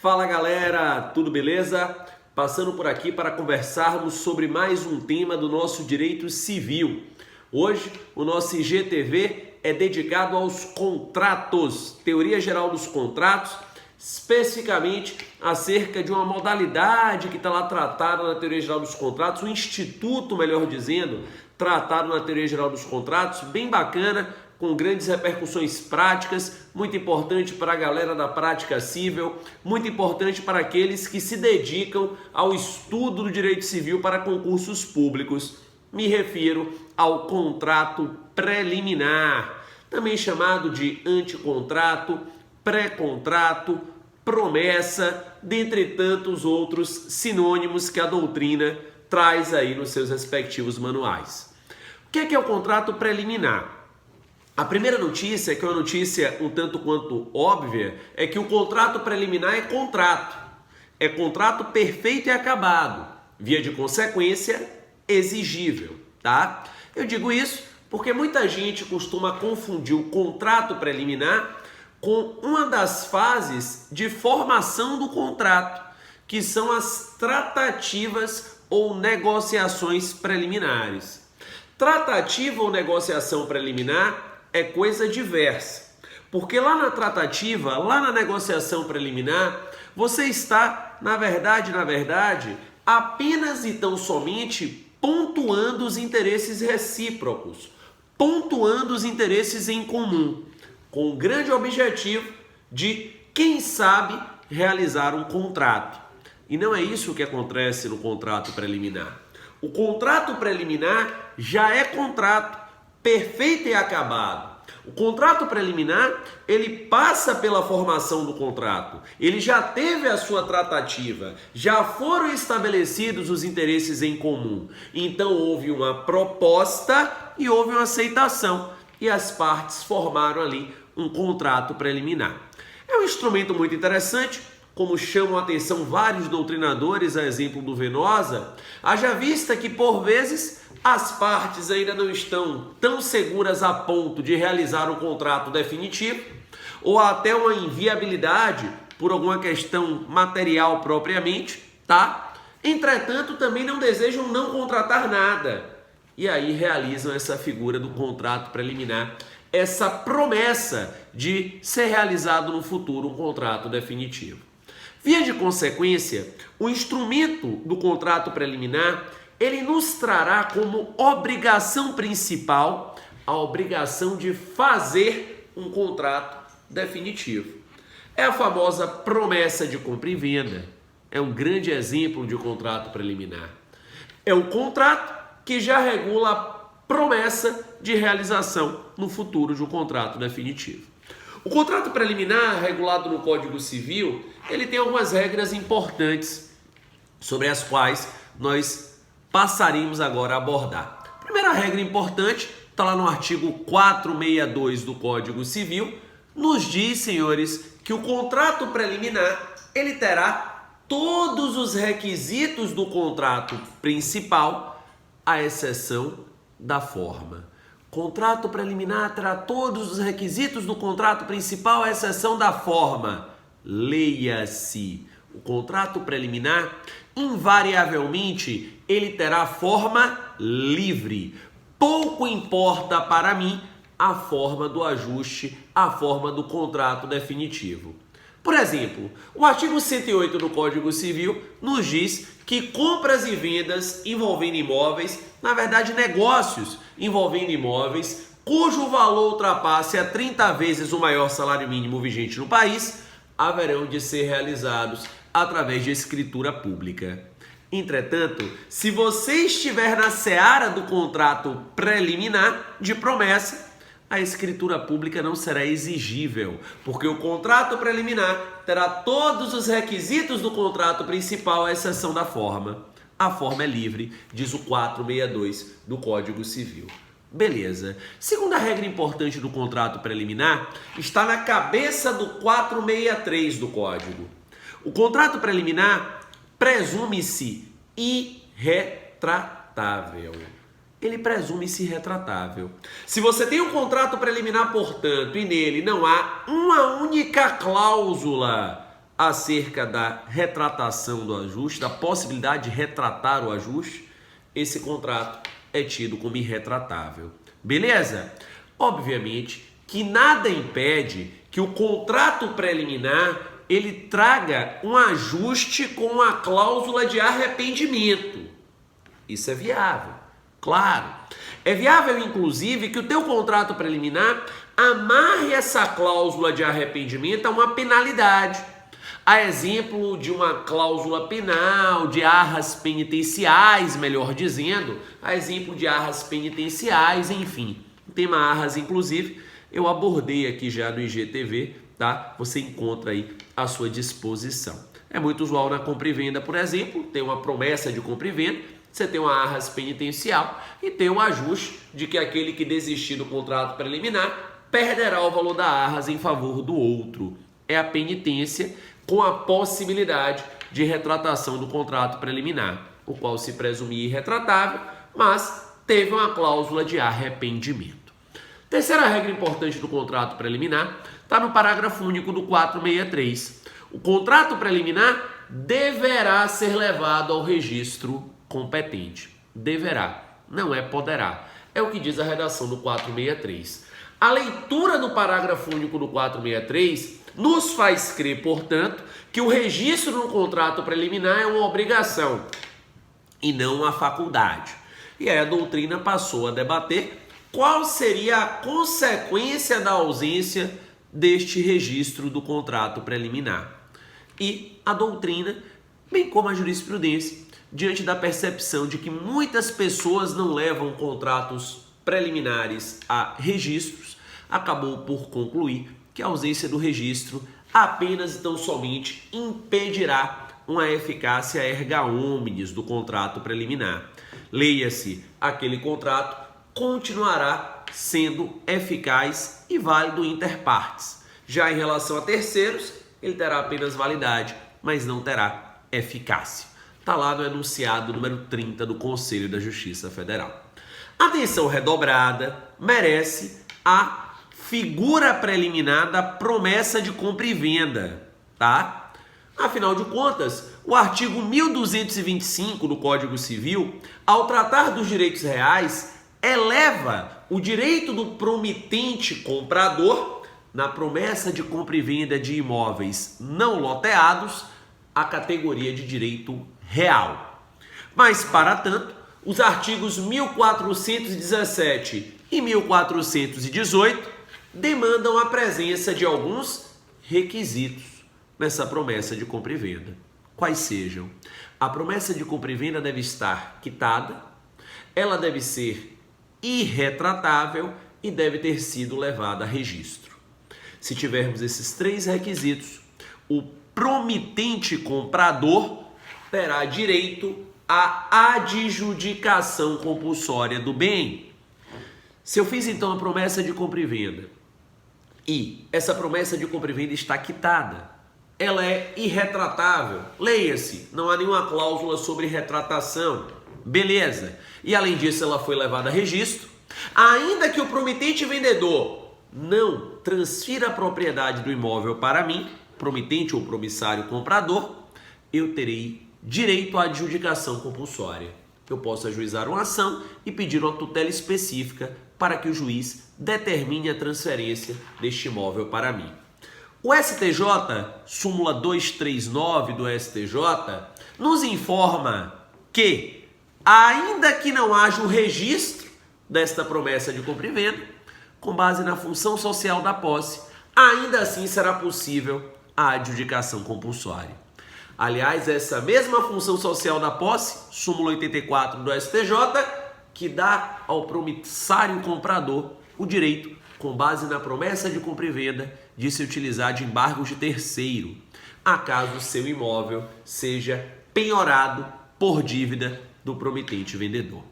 Fala galera, tudo beleza? Passando por aqui para conversarmos sobre mais um tema do nosso direito civil. Hoje o nosso IGTV é dedicado aos contratos, teoria geral dos contratos, especificamente acerca de uma modalidade que está lá tratada na teoria geral dos contratos, um instituto, melhor dizendo, tratado na teoria geral dos contratos, bem bacana, com grandes repercussões práticas, muito importante para a galera da prática civil, muito importante para aqueles que se dedicam ao estudo do direito civil para concursos públicos. Me refiro ao contrato preliminar, também chamado de anticontrato, pré-contrato, promessa, dentre tantos outros sinônimos que a doutrina traz aí nos seus respectivos manuais. O que é o contrato preliminar? A primeira notícia, que é uma notícia um tanto quanto óbvia, é que o contrato preliminar é contrato. É contrato perfeito e acabado, via de consequência, exigível, tá? Eu digo isso porque muita gente costuma confundir o contrato preliminar com uma das fases de formação do contrato, que são as tratativas ou negociações preliminares. Tratativa ou negociação preliminar é coisa diversa, porque lá na tratativa, lá na negociação preliminar, você está, na verdade, apenas e tão somente pontuando os interesses recíprocos, pontuando os interesses em comum, com o grande objetivo de, quem sabe, realizar um contrato. E não é isso que acontece no contrato preliminar. O contrato preliminar já é contrato perfeito e acabado. O contrato preliminar, ele passa pela formação do contrato, ele já teve a sua tratativa, já foram estabelecidos os interesses em comum. Então houve uma proposta e houve uma aceitação e as partes formaram ali um contrato preliminar. É um instrumento muito interessante, como chamam a atenção vários doutrinadores, a exemplo do Venosa, haja vista que por vezes as partes ainda não estão tão seguras a ponto de realizar um contrato definitivo ou até uma inviabilidade por alguma questão material propriamente, tá? Entretanto, também não desejam não contratar nada e aí realizam essa figura do contrato preliminar, essa promessa de ser realizado no futuro um contrato definitivo. Via de consequência, o instrumento do contrato preliminar ele nos trará como obrigação principal a obrigação de fazer um contrato definitivo. É a famosa promessa de compra e venda. É um grande exemplo de contrato preliminar. É o contrato que já regula a promessa de realização no futuro de um contrato definitivo. O contrato preliminar, regulado no Código Civil, ele tem algumas regras importantes sobre as quais nós passaremos agora a abordar. Primeira regra importante, está lá no artigo 462 do Código Civil, nos diz, senhores, que o contrato preliminar, ele terá todos os requisitos do contrato principal, à exceção da forma. Contrato preliminar terá todos os requisitos do contrato principal, à exceção da forma. Leia-se. O contrato preliminar, invariavelmente, ele terá forma livre. Pouco importa para mim a forma do ajuste, a forma do contrato definitivo. Por exemplo, o artigo 108 do Código Civil nos diz que compras e vendas envolvendo imóveis, na verdade negócios envolvendo imóveis, cujo valor ultrapasse a 30 vezes o maior salário mínimo vigente no país, haverão de ser realizados através de escritura pública. Entretanto, se você estiver na seara do contrato preliminar de promessa, a escritura pública não será exigível, porque o contrato preliminar terá todos os requisitos do contrato principal, à exceção da forma. A forma é livre, diz o 462 do Código Civil. Beleza. Segunda regra importante do contrato preliminar está na cabeça do 463 do Código. O contrato preliminar presume-se irretratável. Ele presume-se retratável. Se você tem um contrato preliminar, portanto, e nele não há uma única cláusula acerca da retratação do ajuste, da possibilidade de retratar o ajuste, esse contrato é tido como irretratável. Beleza? Obviamente que nada impede que o contrato preliminar ele traga um ajuste com uma cláusula de arrependimento. Isso é viável, claro. É viável, inclusive, que o teu contrato preliminar amarre essa cláusula de arrependimento a uma penalidade. A exemplo de uma cláusula penal, de arras penitenciais, melhor dizendo, a exemplo de arras penitenciais, enfim. O tema arras, inclusive, eu abordei aqui já no IGTV, tá? Você encontra aí à sua disposição. É muito usual na compra e venda, por exemplo, tem uma promessa de compra e venda, você tem uma arras penitencial e tem um ajuste de que aquele que desistir do contrato preliminar perderá o valor da arras em favor do outro. É a penitência com a possibilidade de retratação do contrato preliminar, o qual se presumia irretratável, mas teve uma cláusula de arrependimento. Terceira regra importante do contrato preliminar está no parágrafo único do 463. O contrato preliminar deverá ser levado ao registro competente. Deverá, não é poderá. É o que diz a redação do 463. A leitura do parágrafo único do 463 nos faz crer, portanto, que o registro no contrato preliminar é uma obrigação e não uma faculdade. E aí a doutrina passou a debater qual seria a consequência da ausência deste registro do contrato preliminar. E a doutrina, bem como a jurisprudência, diante da percepção de que muitas pessoas não levam contratos preliminares a registros, acabou por concluir que a ausência do registro apenas e tão somente impedirá uma eficácia erga omnes do contrato preliminar. Leia-se, aquele contrato continuará sendo eficaz e válido inter partes. Já em relação a terceiros, ele terá apenas validade, mas não terá eficácia. Está lá no enunciado número 30 do Conselho da Justiça Federal. Atenção redobrada merece a figura preliminar da promessa de compra e venda, tá? Afinal de contas, o artigo 1225 do Código Civil, ao tratar dos direitos reais, eleva o direito do promitente comprador na promessa de compra e venda de imóveis não loteados à categoria de direito real. Mas, para tanto, os artigos 1417 e 1418 demandam a presença de alguns requisitos nessa promessa de compra e venda. Quais sejam? A promessa de compra e venda deve estar quitada, ela deve ser irretratável e deve ter sido levada a registro. Se tivermos esses três requisitos, o promitente comprador terá direito à adjudicação compulsória do bem. Se eu fiz então a promessa de compra e venda e essa promessa de compra e venda está quitada, ela é irretratável, leia-se, não há nenhuma cláusula sobre retratação, beleza. E além disso ela foi levada a registro, ainda que o promitente vendedor não transfira a propriedade do imóvel para mim, promitente ou promissário comprador, eu terei direito à adjudicação compulsória. Eu posso ajuizar uma ação e pedir uma tutela específica para que o juiz determine a transferência deste imóvel para mim. O STJ, súmula 239 do STJ, nos informa que, ainda que não haja o registro desta promessa de compra e venda, com base na função social da posse, ainda assim será possível a adjudicação compulsória. Aliás, essa mesma função social da posse, súmula 84 do STJ, que dá ao promissário comprador o direito, com base na promessa de compra e venda, de se utilizar de embargos de terceiro, acaso seu imóvel seja penhorado por dívida do promitente vendedor.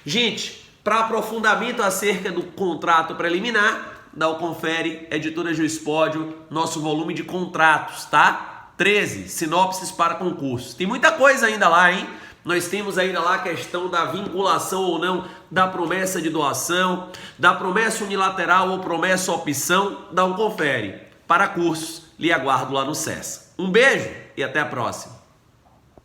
Gente, para aprofundamento acerca do contrato preliminar, dá o confere, Editora Juispódio, nosso volume de contratos, tá? 13, sinopses para concursos. Tem muita coisa ainda lá, hein? Nós temos ainda lá a questão da vinculação ou não da promessa de doação, da promessa unilateral ou promessa opção, dá um confere. Para cursos, lhe aguardo lá no SESA. Um beijo e até a próxima.